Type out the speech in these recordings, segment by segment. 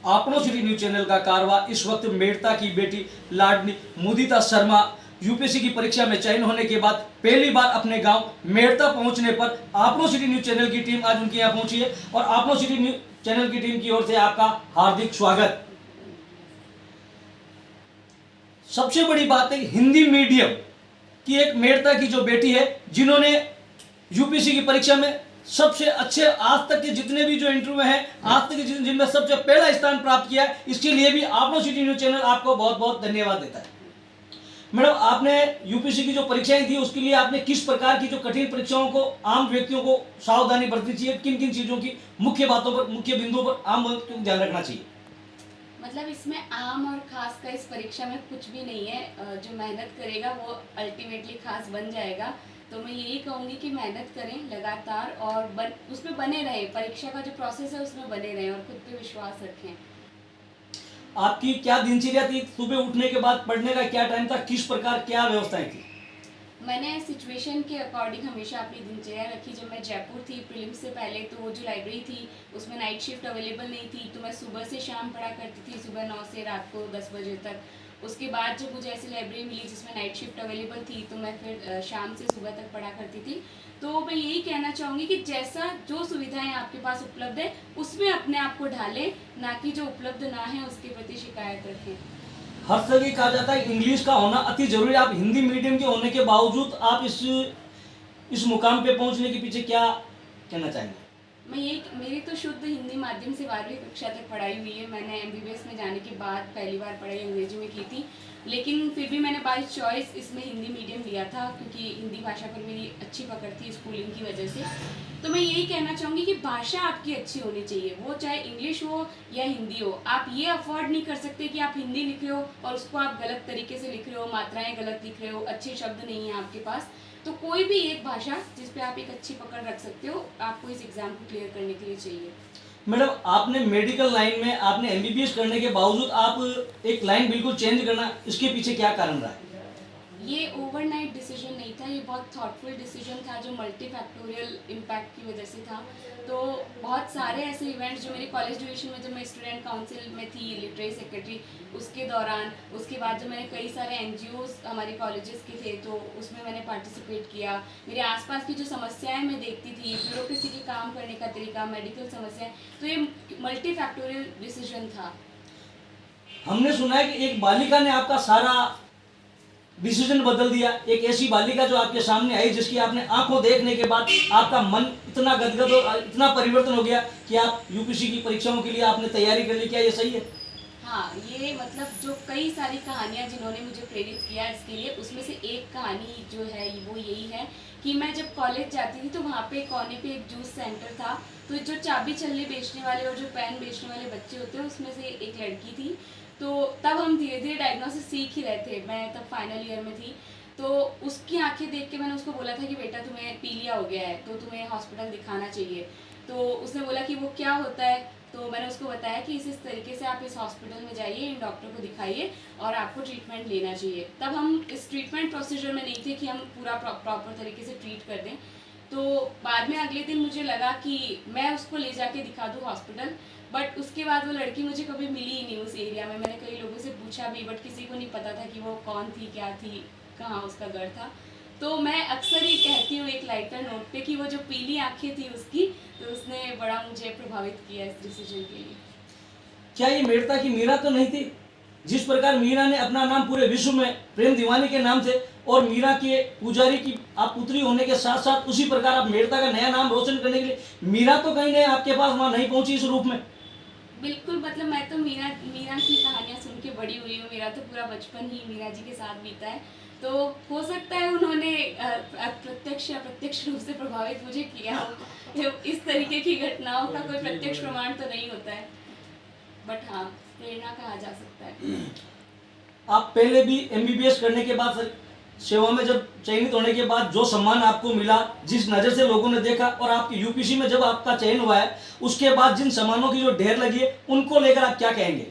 आपनो city news channel का कारवा इस वक्त मेड़ता की बेटी लाडली मुदिता शर्मा यूपीएससी की परीक्षा में चयन होने के बाद पहली बार अपने गांव मेड़ता पहुंचने पर आपनो सिटी न्यूज चैनल की टीम आज उनके यहाँ पहुंची है और आपनो सिटी न्यूज चैनल की टीम की ओर से आपका हार्दिक स्वागत। सबसे बड़ी बात है हिंदी मीडियम की एक मेड़ता की जो बेटी है जिन्होंने यूपीएससी की परीक्षा में सबसे अच्छे आज तक के जितने भी जो इंटरव्यू हैं आज तक के जिनमें सबसे पहला स्थान प्राप्त किया है, इसके लिए भी आपनो सिटी न्यूज चैनल आपको बहुत बहुत धन्यवाद देता है। मैडम, आपने यूपीएससी की जो परीक्षाएं थी उसके लिए आपने किस प्रकार की जो कठिन परीक्षाओं को आम व्यक्तियों को सावधानी बरतनी चाहिए, किन किन चीजों की मुख्य बातों पर मुख्य बिंदुओं पर आम व्यक्तियों को ध्यान रखना चाहिए? मतलब इसमें आम और खास का इस परीक्षा में कुछ भी नहीं है। जो मेहनत करेगा वो अल्टीमेटली खास बन जाएगा। तो मैं यही कहूँगी कि मेहनत करें लगातार और उसमें बने रहें। परीक्षा का जो प्रोसेस है उसमें बने रहें और खुद पे विश्वास रखें। आपकी क्या दिनचर्या थी? सुबह उठने के बाद पढ़ने का क्या टाइम था? किस प्रकार क्या व्यवस्थाएं थी? मैंने सिचुएशन के अकॉर्डिंग हमेशा अपनी दिनचर्या रखी। जब मैं जयपुर थी प्रीलिम्स से पहले, तो वो जो लाइब्रेरी थी उसमें नाइट शिफ्ट अवेलेबल नहीं थी, तो मैं सुबह से शाम पढ़ा करती थी, सुबह 9 से रात को 10 बजे तक। उसके बाद जब मुझे ऐसी लाइब्रेरी मिली जिसमें नाइट शिफ्ट अवेलेबल थी, तो मैं फिर शाम से सुबह तक पढ़ा करती थी। तो मैं यही कहना चाहूँगी कि जैसा जो सुविधाएं आपके पास उपलब्ध है उसमें अपने आप को ढालें, ना कि जो उपलब्ध ना है उसके प्रति शिकायत रखें। हर जगह कहा जाता है इंग्लिश का होना अति जरूरी है। आप हिंदी मीडियम के होने के बावजूद आप इस मुकाम पे पहुंचने के पीछे क्या कहना चाहेंगे? मेरी तो शुद्ध हिंदी माध्यम से 12वीं कक्षा तक पढ़ाई हुई है। मैंने एमबीबीएस में जाने के बाद पहली बार पढ़ाई अंग्रेजी में की थी, लेकिन फिर भी मैंने बाय चॉइस इसमें हिंदी मीडियम लिया था क्योंकि हिंदी भाषा पर मेरी अच्छी पकड़ थी स्कूलिंग की वजह से। तो मैं यही कहना चाहूँगी कि भाषा आपकी अच्छी होनी चाहिए, वो चाहे इंग्लिश हो या हिंदी हो। आप ये अफोर्ड नहीं कर सकते कि आप हिंदी लिख रहे हो और उसको आप गलत तरीके से लिख रहे हो, मात्राएं गलत लिख रहे हो, अच्छे शब्द नहीं है आपके पास। तो कोई भी एक भाषा जिस पे आप एक अच्छी पकड़ रख सकते हो, आपको इस एग्जाम को क्लियर करने के लिए चाहिए। मैडम, आपने मेडिकल लाइन में आपने एमबीबीएस करने के बावजूद आप एक लाइन बिल्कुल चेंज करना, इसके पीछे क्या कारण रहा है? ये ओवरनाइट डिसीजन नहीं था, ये बहुत थॉटफुल डिसीजन था जो मल्टीफैक्टोरियल इम्पैक्ट की वजह से था। तो बहुत सारे ऐसे इवेंट्स जो मेरे कॉलेज ड्यूरेशन में, जब मैं स्टूडेंट काउंसिल में थी लिटरेरी सेक्रेटरी, उसके दौरान, उसके बाद जब मैंने कई सारे एनजीओज हमारे कॉलेजेस के थे तो उसमें मैंने पार्टिसिपेट किया। मेरे आसपास की जो समस्याएं मैं देखती थी, ब्यूरोक्रेसी के काम करने का तरीका, मेडिकल समस्याएं, तो ये मल्टीफैक्टोरियल डिसीजन था। हमने सुना है कि एक बालिका ने आपका सारा डिसीजन बदल दिया। एक ऐसी बालिका जो आपके सामने आई जिसकी आपने आंखों देखने के बाद आपका मन इतना गदगद और इतना परिवर्तन हो गया कि आप यूपीएससी की परीक्षाओं के लिए आपने तैयारी कर ली, क्या ये सही है? हाँ, ये मतलब जो कई सारी कहानियाँ जिन्होंने मुझे प्रेरित किया इसके लिए, उसमें से एक कहानी जो है वो यही है कि मैं जब कॉलेज जाती थी तो वहाँ पे कोने पे एक जूस सेंटर था। तो जो चाबी छल्ले बेचने वाले और जो पेन बेचने वाले बच्चे होते हैं उसमें से एक लड़की थी। तो तब हम धीरे धीरे डायग्नोसिस सीख ही रहे थे, मैं तब फाइनल ईयर में थी। तो उसकी आंखें देख के मैंने उसको बोला था कि बेटा तुम्हें पीलिया हो गया है तो तुम्हें हॉस्पिटल दिखाना चाहिए। तो उसने बोला कि वो क्या होता है, तो मैंने उसको बताया कि इस तरीके से आप इस हॉस्पिटल में जाइए, इन डॉक्टर को दिखाइए और आपको ट्रीटमेंट लेना चाहिए। तब हम इस ट्रीटमेंट प्रोसीजर में नहीं थे कि हम पूरा प्रॉपर तरीके से ट्रीट कर दें। तो बाद में अगले दिन मुझे लगा कि मैं उसको ले जाके दिखा दूँ हॉस्पिटल, बट उसके बाद वो लड़की मुझे कभी मिली ही नहीं उस एरिया में। मैंने कई लोगों से पूछा भी, बट किसी को नहीं पता था कि वो कौन थी, क्या थी, कहाँ उसका घर था। तो मैं अक्सर ही कहती हूँ एक लाइटर नोट पे कि वो जो पीली आंखें थी उसकी, तो उसने बड़ा मुझे प्रभावित किया इस डिसीजन के लिए। क्या ये मेड़ता की मीरा तो नहीं थी? जिस प्रकार मीरा ने अपना नाम पूरे विश्व में प्रेम दीवानी के नाम से और मीरा के पुजारी की आप पुत्री होने के साथ साथ उसी प्रकार आप मेड़ता का नया नाम रोशन करने के लिए मीरा तो कहीं नहीं आपके पास वहां नहीं पहुंची इस रूप में? बिल्कुल, मतलब मैं तो मीरा की कहानियाँ सुन के बड़ी हुई हूँ। मेरा तो पूरा बचपन ही मीरा जी के साथ बीता है। तो हो सकता है उन्होंने प्रत्यक्ष या अप्रत्यक्ष रूप से प्रभावित मुझे किया हो। इस तरीके की घटनाओं का कोई प्रत्यक्ष प्रमाण तो नहीं होता है, बट हाँ, प्रेरणा कहा जा सकता है। आप पहले भी एमबीबीएस करने के बाद सेवा में जब चयनित होने के बाद जो सम्मान आपको मिला, जिस नज़र से लोगों ने देखा और आपकी यूपीएससी में जब आपका चयन हुआ है उसके बाद जिन सम्मानों की जो ढेर लगी है उनको लेकर आप क्या कहेंगे?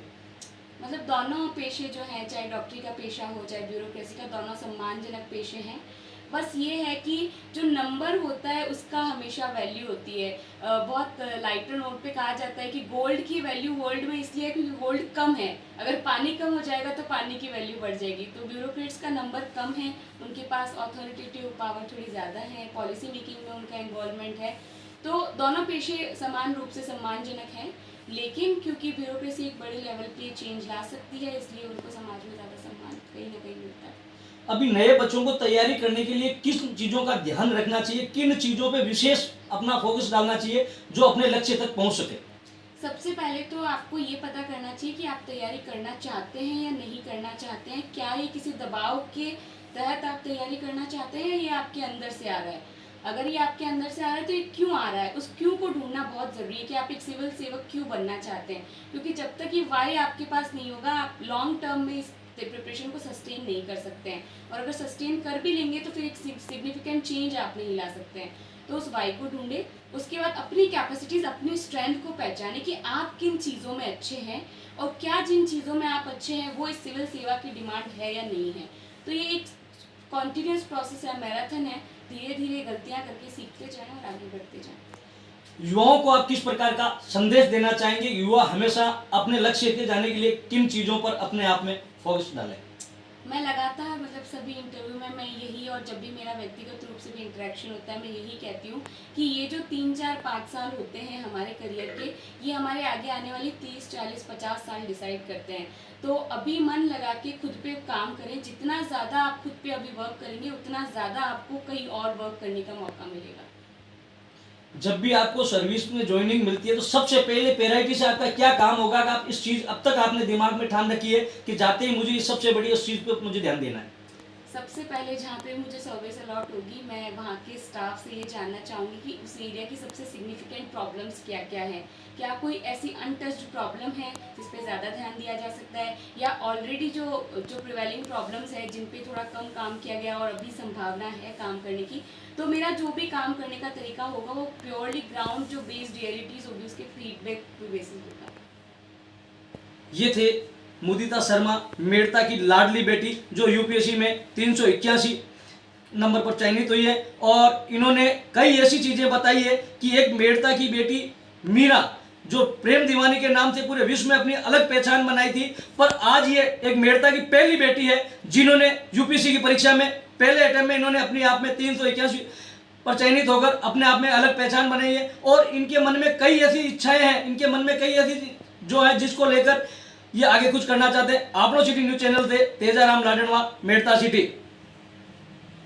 मतलब दोनों पेशे जो हैं, चाहे डॉक्टरी का पेशा हो चाहे ब्यूरोक्रेसी का, दोनों सम्मानजनक पेशे हैं। बस ये है कि जो नंबर होता है उसका हमेशा वैल्यू होती है। बहुत लाइटर नोट पे कहा जाता है कि गोल्ड की वैल्यू वर्ल्ड में इसलिए है क्योंकि गोल्ड कम है, अगर पानी कम हो जाएगा तो पानी की वैल्यू बढ़ जाएगी। तो ब्यूरोक्रेट्स का नंबर कम है, उनके पास अथॉरिटेटिव पावर थोड़ी ज़्यादा है, पॉलिसी मेकिंग में उनका इन्वॉल्वमेंट है। तो दोनों पेशे समान रूप से सम्मानजनक हैं, लेकिन क्योंकि ब्यूरोक्रेसी एक बड़े लेवल पे चेंज ला सकती है, इसलिए उनको समाज में ज़्यादा सम्मान कहीं ना कहीं मिलता है। अभी नए बच्चों को तैयारी करने के लिए किस चीज़ों का ध्यान रखना चाहिए, किन चीज़ों पे विशेष अपना फोकस डालना चाहिए जो अपने लक्ष्य तक पहुंच सके? सबसे पहले तो आपको ये पता करना चाहिए कि आप तैयारी करना चाहते हैं या नहीं करना चाहते हैं। क्या ये किसी दबाव के तहत आप तैयारी करना चाहते हैं या ये आपके अंदर से आ रहा है? अगर ये आपके अंदर से आ रहा है तो ये क्यों आ रहा है, उस क्यों को ढूंढना बहुत ज़रूरी है कि आप एक सिविल सेवक क्यों बनना चाहते हैं। क्योंकि जब तक ये वाई आपके पास नहीं होगा, आप लॉन्ग टर्म में इस प्रिपरेशन को सस्टेन नहीं कर सकते हैं। और अगर सस्टेन कर भी लेंगे तो फिर एक सिग्निफिकेंट चेंज आप नहीं ला सकते हैं। तो उस वाई को ढूंढे, उसके बाद अपनी कैपेसिटीज़, अपनी स्ट्रेंथ को पहचाने कि आप किन चीज़ों में अच्छे हैं और क्या जिन चीज़ों में आप अच्छे हैं वो इस सिविल सेवा की डिमांड है या नहीं है। तो ये एक कॉन्टिन्यूस प्रोसेस है, मैराथन है, धीरे धीरे गलतियाँ करके सीखते जाएं और आगे बढ़ते जाएं। युवाओं को आप किस प्रकार का संदेश देना चाहेंगे? युवा हमेशा अपने लक्ष्य के जाने के लिए किन चीज़ों पर अपने आप में फोकस डालें? मैं लगातार मतलब सभी इंटरव्यू में मैं यही, और जब भी मेरा व्यक्तिगत रूप से भी इंटरेक्शन होता है मैं यही कहती हूँ कि ये जो 3, 4, 5 साल होते हैं हमारे करियर के, ये हमारे आगे आने वाली 30, 40, 50 साल डिसाइड करते हैं। तो अभी मन लगा के खुद पे काम करें, जितना ज़्यादा आप खुद पे अभी वर्क करेंगे उतना ज़्यादा आपको कहीं और वर्क करने का मौका मिलेगा। जब भी आपको सर्विस में ज्वाइनिंग मिलती है तो सबसे पहले प्रायोरिटी से आपका क्या काम होगा? कि आप इस चीज़ अब तक आपने दिमाग में ठान रखी है कि जाते ही मुझे सबसे बड़ी इस चीज़ पे मुझे ध्यान देना है? सबसे पहले जहाँ पे मुझे सर्विस अलॉट होगी, मैं वहाँ के स्टाफ से ये जानना चाहूँगी कि उस एरिया की सबसे सिग्निफिकेंट प्रॉब्लम्स क्या क्या हैं। क्या कोई ऐसी अनटच्ड प्रॉब्लम है जिस पे ज़्यादा ध्यान दिया जा सकता है, या ऑलरेडी जो प्रिवेलिंग प्रॉब्लम्स है जिन पे थोड़ा कम काम किया गया और अभी संभावना है काम करने की। तो मेरा जो भी काम करने का तरीका होगा वो प्योरली ग्राउंड जो बेस्ड रियलिटीज़ होगी उसके फीडबैक पे बेसिस होगा। ये थे मुदिता शर्मा, मेड़ता की लाडली बेटी, जो यूपीएससी में 381 नंबर पर चयनित हुई है। और इन्होंने कई ऐसी चीज़ें बताई है कि एक मेड़ता की बेटी मीरा, जो प्रेम दीवानी के नाम से पूरे विश्व में अपनी अलग पहचान बनाई थी, पर आज ये एक मेड़ता की पहली बेटी है जिन्होंने यूपीएससी की परीक्षा में पहले अटेम्प्ट में इन्होंने अपने आप में 381 पर चयनित होकर अपने आप में अलग पहचान बनाई है। और इनके मन में कई ऐसी इच्छाएं हैं, इनके मन में कई ऐसी जो है जिसको लेकर ये आगे कुछ करना चाहते हैं। आपनो सिटी न्यूज़ चैनल से तेजाराम लाडनवा, मेड़ता सिटी।